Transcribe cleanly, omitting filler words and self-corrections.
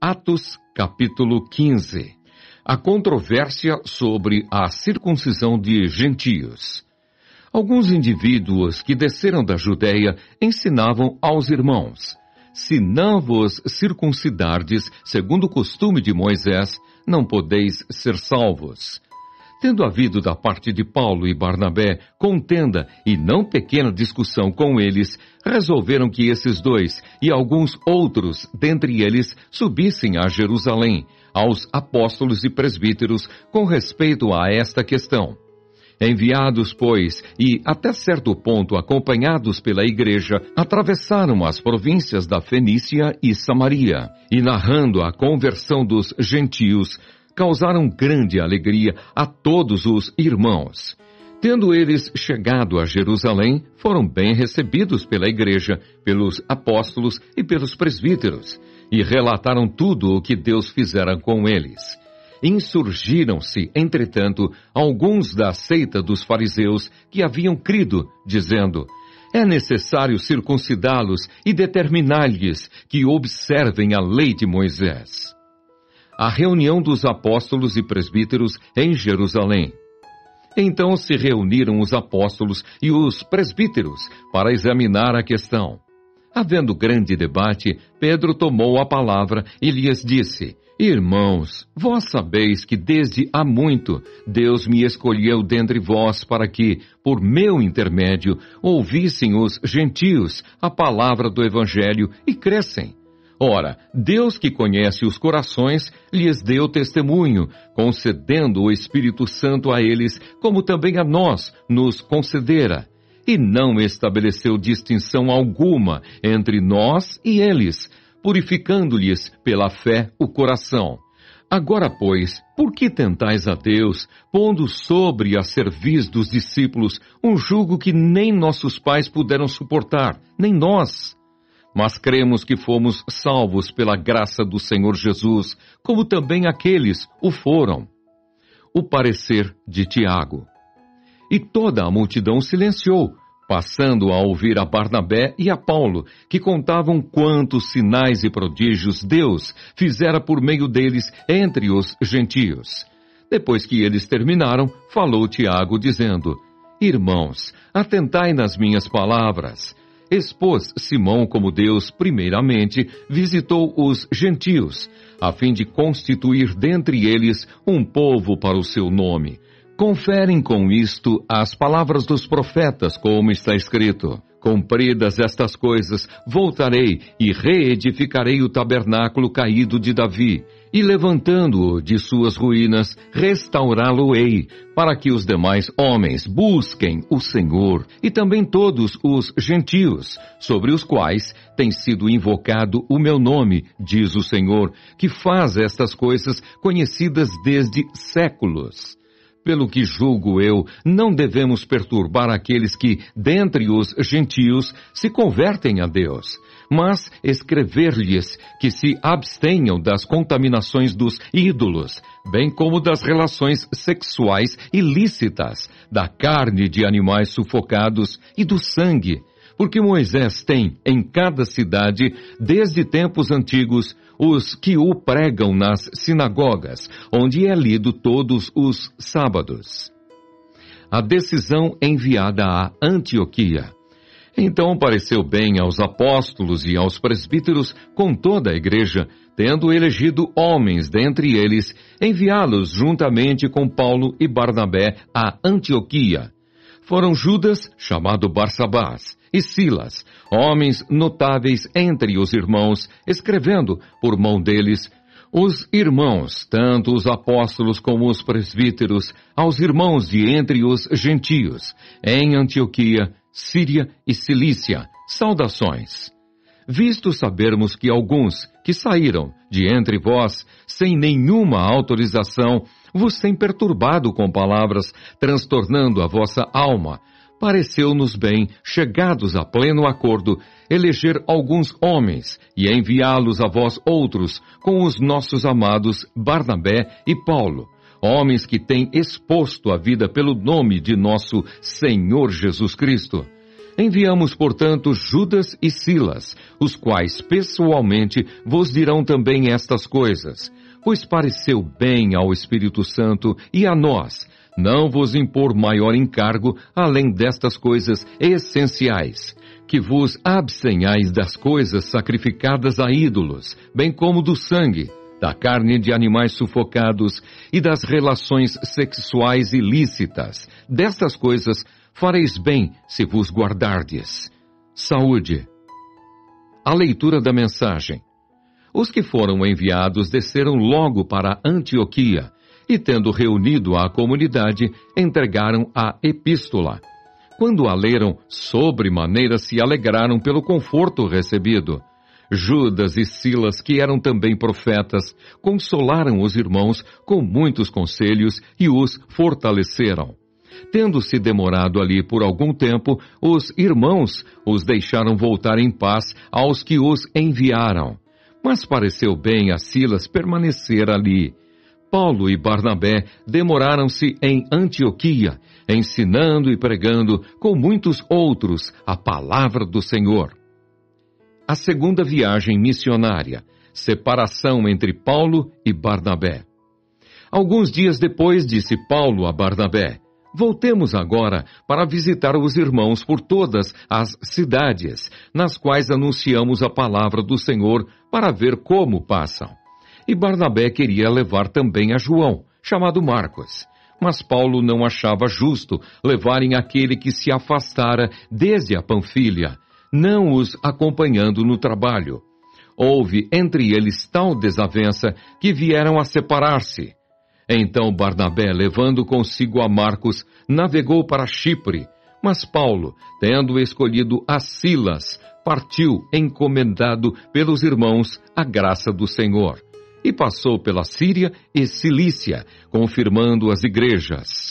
Atos, capítulo 15. A controvérsia sobre a circuncisão de gentios. Alguns indivíduos que desceram da Judéia ensinavam aos irmãos: se não vos circuncidardes segundo o costume de Moisés, não podeis ser salvos. Tendo havido da parte de Paulo e Barnabé contenda e não pequena discussão com eles, resolveram que esses dois e alguns outros dentre eles subissem a Jerusalém, aos apóstolos e presbíteros, com respeito a esta questão. Enviados, pois, e até certo ponto acompanhados pela igreja, atravessaram as províncias da Fenícia e Samaria, e narrando a conversão dos gentios, causaram grande alegria a todos os irmãos. Tendo eles chegado a Jerusalém, foram bem recebidos pela igreja, pelos apóstolos e pelos presbíteros, e relataram tudo o que Deus fizera com eles. Insurgiram-se, entretanto, alguns da seita dos fariseus que haviam crido, dizendo: é necessário circuncidá-los e determinar-lhes que observem a lei de Moisés. A reunião dos apóstolos e presbíteros em Jerusalém. Então se reuniram os apóstolos e os presbíteros para examinar a questão. Havendo grande debate, Pedro tomou a palavra e lhes disse: irmãos, vós sabeis que desde há muito Deus me escolheu dentre vós para que, por meu intermédio, ouvissem os gentios a palavra do Evangelho e crescem. Ora, Deus que conhece os corações, lhes deu testemunho, concedendo o Espírito Santo a eles, como também a nós nos concedera, e não estabeleceu distinção alguma entre nós e eles, purificando-lhes pela fé o coração. Agora, pois, por que tentais a Deus, pondo sobre a cerviz dos discípulos um jugo que nem nossos pais puderam suportar, nem nós? Mas cremos que fomos salvos pela graça do Senhor Jesus, como também aqueles o foram. O parecer de Tiago. E toda a multidão silenciou, passando a ouvir a Barnabé e a Paulo, que contavam quantos sinais e prodígios Deus fizera por meio deles entre os gentios. Depois que eles terminaram, falou Tiago, dizendo: irmãos, atentai nas minhas palavras. Expôs Simão como Deus, primeiramente, visitou os gentios, a fim de constituir dentre eles um povo para o seu nome. Conferem com isto as palavras dos profetas, como está escrito: cumpridas estas coisas, voltarei e reedificarei o tabernáculo caído de Davi, e levantando-o de suas ruínas, restaurá-lo-ei, para que os demais homens busquem o Senhor, e também todos os gentios, sobre os quais tem sido invocado o meu nome, diz o Senhor, que faz estas coisas conhecidas desde séculos. Pelo que julgo eu, não devemos perturbar aqueles que, dentre os gentios, se convertem a Deus, mas escrever-lhes que se abstenham das contaminações dos ídolos, bem como das relações sexuais ilícitas, da carne de animais sufocados e do sangue, porque Moisés tem, em cada cidade, desde tempos antigos, os que o pregam nas sinagogas, onde é lido todos os sábados. A decisão enviada a Antioquia. Então pareceu bem aos apóstolos e aos presbíteros com toda a igreja, tendo elegido homens dentre eles, enviá-los juntamente com Paulo e Barnabé a Antioquia. Foram Judas, chamado Barsabás, e Silas, homens notáveis entre os irmãos, escrevendo, por mão deles, os irmãos, tanto os apóstolos como os presbíteros, aos irmãos de entre os gentios, em Antioquia, Síria e Cilícia, saudações. Visto sabermos que alguns que saíram de entre vós, sem nenhuma autorização, vos têm perturbado com palavras, transtornando a vossa alma, pareceu-nos bem, chegados a pleno acordo, eleger alguns homens e enviá-los a vós outros, com os nossos amados Barnabé e Paulo, homens que têm exposto a vida pelo nome de nosso Senhor Jesus Cristo. Enviamos, portanto, Judas e Silas, os quais pessoalmente vos dirão também estas coisas, pois pareceu bem ao Espírito Santo e a nós não vos impor maior encargo além destas coisas essenciais, que vos abstenhais das coisas sacrificadas a ídolos, bem como do sangue, da carne de animais sufocados e das relações sexuais ilícitas. Destas coisas fareis bem se vos guardardes. Saúde. A leitura da mensagem. Os que foram enviados desceram logo para Antioquia e, tendo reunido a comunidade, entregaram a epístola. Quando a leram, sobremaneira se alegraram pelo conforto recebido. Judas e Silas, que eram também profetas, consolaram os irmãos com muitos conselhos e os fortaleceram. Tendo-se demorado ali por algum tempo, os irmãos os deixaram voltar em paz aos que os enviaram. Mas pareceu bem a Silas permanecer ali. Paulo e Barnabé demoraram-se em Antioquia, ensinando e pregando com muitos outros a palavra do Senhor. A segunda viagem missionária, separação entre Paulo e Barnabé. Alguns dias depois disse Paulo a Barnabé: voltemos agora para visitar os irmãos por todas as cidades, nas quais anunciamos a palavra do Senhor, para ver como passam. E Barnabé queria levar também a João, chamado Marcos. Mas Paulo não achava justo levarem aquele que se afastara desde a Panfilha, não os acompanhando no trabalho. Houve entre eles tal desavença que vieram a separar-se. Então Barnabé, levando consigo a Marcos, navegou para Chipre, mas Paulo, tendo escolhido a Silas, partiu encomendado pelos irmãos à graça do Senhor, e passou pela Síria e Cilícia, confirmando as igrejas.